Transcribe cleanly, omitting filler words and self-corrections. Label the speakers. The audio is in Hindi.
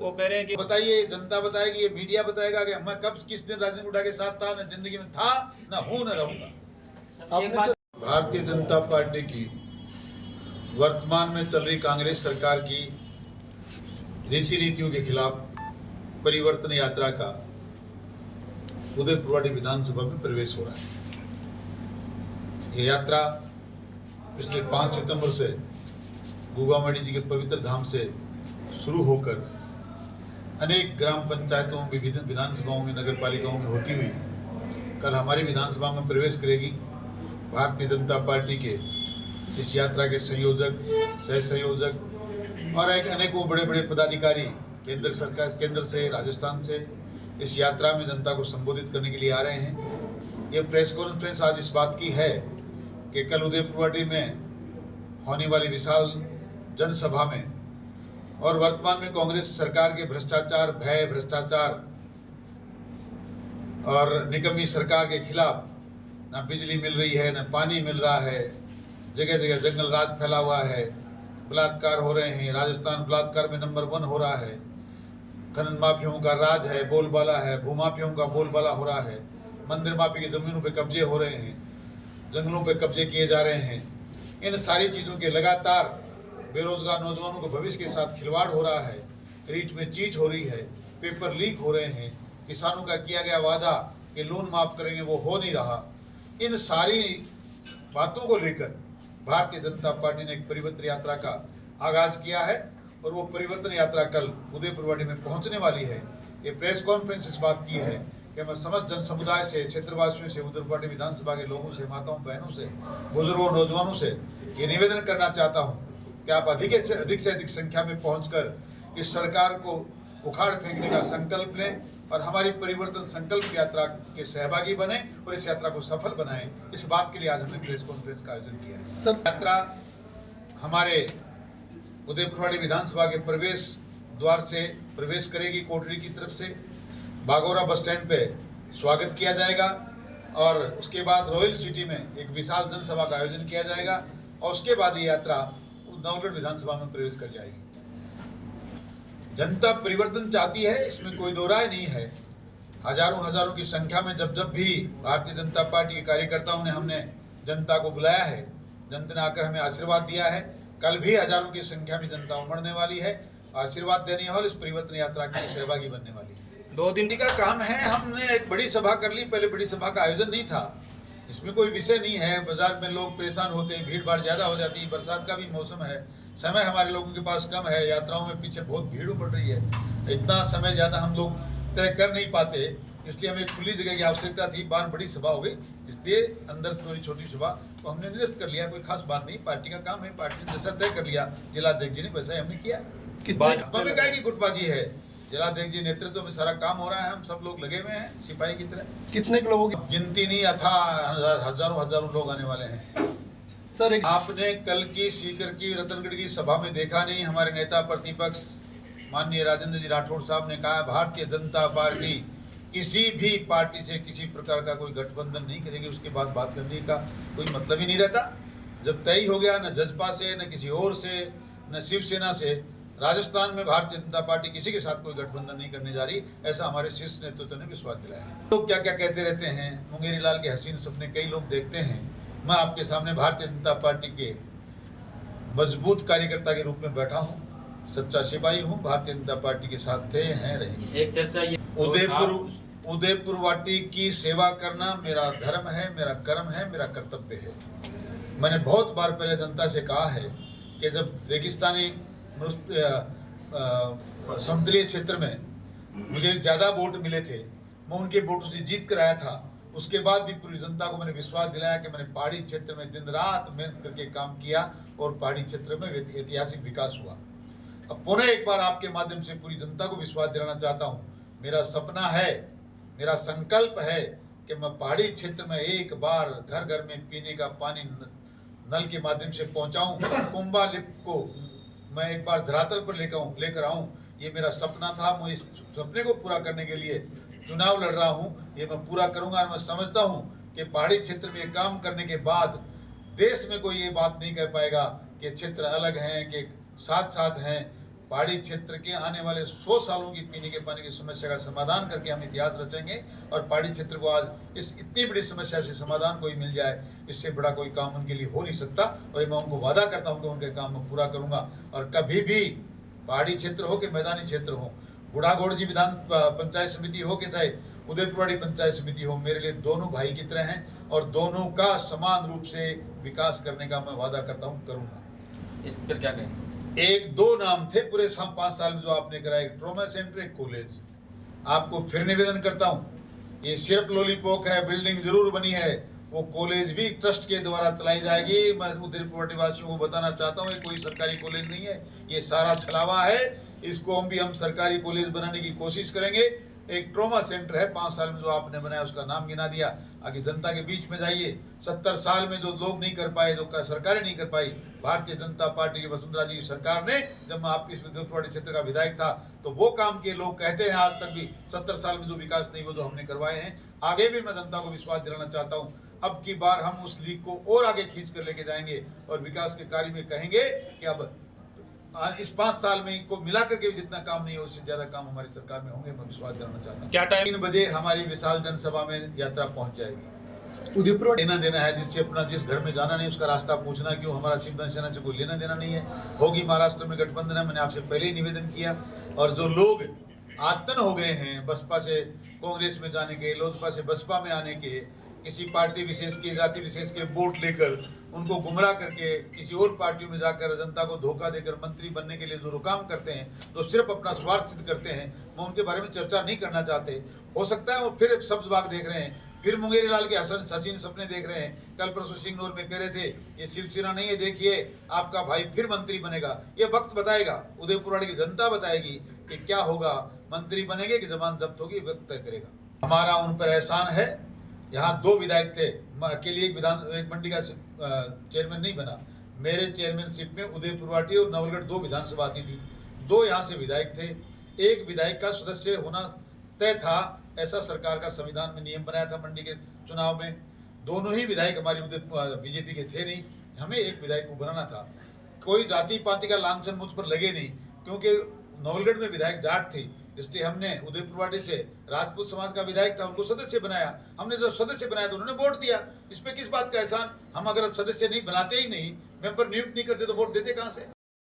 Speaker 1: वो कह रहे हैं कि
Speaker 2: बताइए, जनता बताएगी, ये मीडिया बताएगा कि मैं कब किस दिन राजनीति उठा के साथ था, न जिंदगी में था, न हूं, न रहूंगा। भारतीय जनता पार्टी की वर्तमान में चल रही कांग्रेस सरकार की ऋषि नीतियों के खिलाफ परिवर्तन यात्रा का उदयपुरवाटी विधानसभा में प्रवेश हो रहा है। ये यात्रा पिछले 5 सितंबर से गुगामाड़ी जी के पवित्र धाम से शुरू होकर अनेक ग्राम पंचायतों, विभिन्न विधानसभाओं में, नगर पालिकाओं में होती हुई कल हमारी विधानसभा में प्रवेश करेगी। भारतीय जनता पार्टी के इस यात्रा के संयोजक, सह संयोजक और अनेकों बड़े बड़े पदाधिकारी केंद्र सरकार, केंद्र से, राजस्थान से इस यात्रा में जनता को संबोधित करने के लिए आ रहे हैं। ये प्रेस कॉन्फ्रेंस आज इस बात की है कि कल उदयपुरवाटी में होने वाली विशाल जनसभा में और वर्तमान में कांग्रेस सरकार के भ्रष्टाचार, भय, भ्रष्टाचार और निकम्मी सरकार के खिलाफ ना बिजली मिल रही है, ना पानी मिल रहा है, जगह जगह जंगल राज फैला हुआ है, बलात्कार हो रहे हैं। राजस्थान बलात्कार में नंबर 1 हो रहा है। खनन माफियों का राज है, बोलबाला है, भूमाफियों का बोलबाला हो रहा है। मंदिर माफी की जमीनों पे कब्जे हो रहे हैं, जंगलों पे कब्जे किए जा रहे हैं। इन सारी चीज़ों के लगातार बेरोजगार नौजवानों के भविष्य के साथ खिलवाड़ हो रहा है, रीच में चीट हो रही है, पेपर लीक हो रहे हैं, किसानों का किया गया वादा कि लोन माफ करेंगे वो हो नहीं रहा। इन सारी बातों को लेकर भारतीय जनता पार्टी ने एक परिवर्तन यात्रा का आगाज किया है और वो परिवर्तन यात्रा कल उदयपुरवाटी में पहुंचने वाली है। ये प्रेस कॉन्फ्रेंस इस बात की है कि मैं समस्त जन समुदाय से, क्षेत्रवासियों से, उदयपुरवाटी विधानसभा के लोगों से, माताओं बहनों से, बुजुर्गों, नौजवानों से ये निवेदन करना चाहता हूँ कि आप अधिक से अधिक संख्या में पहुंचकर इस सरकार को उखाड़ फेंकने का संकल्प लें और हमारी परिवर्तन संकल्प यात्रा के सहभागी बने और इस यात्रा को सफल बनाएं। इस बात के लिए आज हमने प्रेस कॉन्फ्रेंस का आयोजन किया है। सर, यात्रा हमारे उदयपुरवाटी विधानसभा के प्रवेश द्वार से प्रवेश करेगी। कोटरी की तरफ से बागोरा बस स्टैंड पे स्वागत किया जाएगा और उसके बाद रॉयल सिटी में एक विशाल जनसभा का आयोजन किया जाएगा और उसके बाद ये यात्रा नवगढ़ विधानसभा में प्रवेश कर जाएगी। जनता परिवर्तन चाहती है, इसमें कोई दो राय नहीं है। हजारों की संख्या में जब भी भारतीय जनता पार्टी के कार्यकर्ताओं ने हमने जनता को बुलाया है, जनता ने आकर हमें आशीर्वाद दिया है। कल भी हजारों की संख्या में जनता उमड़ने वाली है, आशीर्वाद देने और इस परिवर्तन यात्रा की सहभागी बनने वाली है।
Speaker 1: 2 दिन
Speaker 2: का काम है। हमने एक बड़ी सभा कर ली, पहले बड़ी सभा का आयोजन नहीं था। इसमें कोई विषय नहीं है। बाजार में लोग परेशान होते हैं, भीड़ भाड़ ज्यादा हो जाती है, बरसात का भी मौसम है, समय हमारे लोगों के पास कम है, यात्राओं में पीछे बहुत भीड़ उमड़ रही है, इतना समय ज्यादा हम लोग तय कर नहीं पाते, इसलिए हमें खुली जगह की आवश्यकता थी। बार बड़ी सभा हो गई, इसलिए अंदर थोड़ी छोटी सभा तो हमने निरस्त कर लिया। कोई खास बात नहीं, पार्टी का काम है, पार्टी ने जैसा तय कर लिया जिलाध्यक्ष जी ने वैसा ही हमने किया। भाजपा में कहेगी गुटबाजी है, जिलाध्यक्ष जी नेतृत्व में सारा काम हो रहा है, हम सब लोग लगे हुए हैं सिपाही की तरह।
Speaker 3: कितने लोगों की
Speaker 2: गिनती नहीं, अथाह हजारों लोग आने वाले हैं।
Speaker 3: सर,
Speaker 2: आपने कल की सीकर की रतनगढ़ की सभा में देखा नहीं, हमारे नेता प्रतिपक्ष माननीय राजेंद्र जी राठौड़ साहब ने कहा भारतीय जनता पार्टी किसी भी पार्टी से किसी प्रकार का कोई गठबंधन नहीं करेगी। उसके बाद बात करने का कोई मतलब ही नहीं रहता। जब तय हो गया, न जजपा से, न किसी और से, न शिवसेना से, राजस्थान में भारतीय जनता पार्टी किसी के साथ कोई गठबंधन नहीं करने जा रही, ऐसा हमारे शीर्ष नेतृत्व ने विश्वास दिलाया है। लोग क्या क्या कहते रहते हैं, मुंगेरी लाल के हसीन सपने कई लोग देखते हैं। मैं आपके सामने भारतीय जनता पार्टी के मजबूत कार्यकर्ता के रूप में बैठा हूँ, सच्चा सिपाही हूँ, भारतीय जनता पार्टी के साथ थे, हैं, रहेंगे।
Speaker 1: एक चर्चा ये
Speaker 2: उदयपुरवाटी की सेवा करना मेरा धर्म है, मेरा कर्म है, मेरा कर्तव्य है। मैंने बहुत बार पहले जनता से कहा है कि जब रेगिस्तानी समतलीय क्षेत्र में मुझे ज़्यादा वोट मिले थे, मैं उनके वोटों से जीत कर आया था। उसके बाद भी पूरी जनता को मैंने विश्वास दिलाया कि मैंने पहाड़ी क्षेत्र में दिन रात मेहनत करके काम किया और पहाड़ी क्षेत्र में ऐतिहासिक विकास हुआ। अब पुनः एक बार आपके माध्यम से पूरी जनता को विश्वास दिलाना चाहता हूँ, मेरा सपना है, मेरा संकल्प है कि मैं पहाड़ी क्षेत्र में एक बार घर घर में पीने का पानी नल के माध्यम से पहुंचाऊं, कुंभा लिफ्ट को मैं एक बार धरातल पर लेकर आऊं। ये मेरा सपना था। मैं इस सपने को पूरा करने के लिए चुनाव लड़ रहा हूं, ये मैं पूरा करूंगा। और मैं समझता हूं कि पहाड़ी क्षेत्र में काम करने के बाद देश में कोई ये बात नहीं कह पाएगा कि क्षेत्र अलग हैं, कि साथ साथ हैं। पहाड़ी क्षेत्र के आने वाले 100 सालों की पीने के पानी की समस्या का समाधान करके हम इतिहास रचेंगे। और पहाड़ी क्षेत्र को आज इस इतनी बड़ी समस्या से समाधान कोई मिल जाए, इससे बड़ा कोई काम उनके लिए हो नहीं सकता। और मैं उनको वादा करता हूँ कि उनके काम में पूरा करूँगा। और कभी भी पहाड़ी क्षेत्र हो कि मैदानी क्षेत्र हो, बुढ़ागोड़ जी विधान पंचायत समिति हो कि चाहे उदयपुरवाड़ी पंचायत समिति हो, मेरे लिए दोनों भाई की तरह हैं और दोनों का समान रूप से विकास करने का मैं वादा करता हूँ, करूँगा।
Speaker 1: इस पर क्या कहेंगे?
Speaker 2: एक दो नाम थे पूरे 5 साल में जो आपने कराया, एक ट्रॉमा सेंटर, एक कॉलेज। आपको फिर निवेदन करता हूँ, ये सिर्फ लॉलीपॉप है, बिल्डिंग जरूर बनी है, वो कॉलेज भी ट्रस्ट के द्वारा चलाई जाएगी। मैं उदयपुर वासियों को बताना चाहता हूँ, ये कोई सरकारी कॉलेज नहीं है, ये सारा छलावा है। इसको हम सरकारी कॉलेज बनाने की कोशिश करेंगे। एक ट्रॉमा सेंटर है 5 साल में जो आपने बनाया, उसका नाम गिना दिया। आगे जनता के बीच में जाइए, 70 साल में जो लोग नहीं कर पाए, जो सरकारें नहीं कर पाई, भारतीय जनता पार्टी की वसुंधरा जी की सरकार ने, जब मैं आपके इस उदयपुर क्षेत्र का विधायक था, तो वो काम के लोग कहते हैं आज तक भी 70 साल में जो विकास नहीं वो जो हमने करवाए हैं। आगे भी मैं जनता को विश्वास दिलाना चाहता हूँ, अब की बार हम उस लीग को और आगे खींच कर लेके जाएंगे और विकास के कार्य में कहेंगे कि अब इस 5 साल में इनको मिला करके भी जितना काम नहीं है उससे ज्यादा काम हमारी सरकार में होंगे। मैं विश्वास दिलाना चाहता हूँ।
Speaker 1: क्या टाइम?
Speaker 2: 3 बजे हमारी विशाल जनसभा में यात्रा पहुंच जाएगी।
Speaker 3: उदयपुर
Speaker 2: लेना देना है, जिससे अपना जिस घर में जाना नहीं उसका रास्ता पूछना क्यों, हमारा शिवधन सेना से कोई लेना देना नहीं है। होगी महाराष्ट्र में गठबंधन है, मैंने आपसे पहले ही निवेदन किया। और जो लोग आतन हो गए हैं बसपा से कांग्रेस में जाने के, लोजपा से बसपा में आने के, किसी पार्टी विशेष की, जाति विशेष के वोट लेकर उनको गुमराह करके किसी और पार्टियों में जाकर जनता को धोखा देकर मंत्री बनने के लिए जो काम करते हैं, जो सिर्फ अपना स्वार्थ सिद्ध करते हैं, मैं उनके बारे में चर्चा नहीं करना चाहते। हो सकता है वो फिर शब्द बाग देख रहे हैं, फिर मुंगेरी लाल के हसीन सपने देख रहे हैं। कल परसों सिंगनौर में कह रहे थे ये शिवसेना नहीं है, देखिए आपका भाई फिर मंत्री बनेगा। ये वक्त बताएगा, उदयपुरवाड़ी की जनता बताएगी कि क्या होगा, मंत्री बनेंगे कि जबान जब्त होगी, वक्त तय करेगा। हमारा उन पर एहसान है। यहाँ 2 विधायक थे, मैं अकेले एक मंडी का चेयरमैन नहीं बना। मेरे चेयरमैनशिप में उदयपुरवाटी और नवलगढ़ 2 विधानसभा आती थी, 2 यहाँ से विधायक थे। एक विधायक का सदस्य होना तय था, ऐसा सरकार का संविधान में नियम बनाया था मंडी के चुनाव में। दोनों ही विधायक हमारी बीजेपी के थे नहीं, हमें एक विधायक को बनाना था। कोई जाति पाति का लांछन मुझ पर लगे नहीं, क्योंकि नवलगढ़ में विधायक जाट थी, इसलिए हमने उदयपुरवाटी से राजपूत समाज का विधायक था, उनको सदस्य बनाया। हमने जब सदस्य बनाया तो उन्होंने वोट दिया। इस पे किस बात का एहसान? हम अगर सदस्य नहीं बनाते ही नहीं, मेंबर नियुक्त नहीं करते तो वोट देते कहाँ से?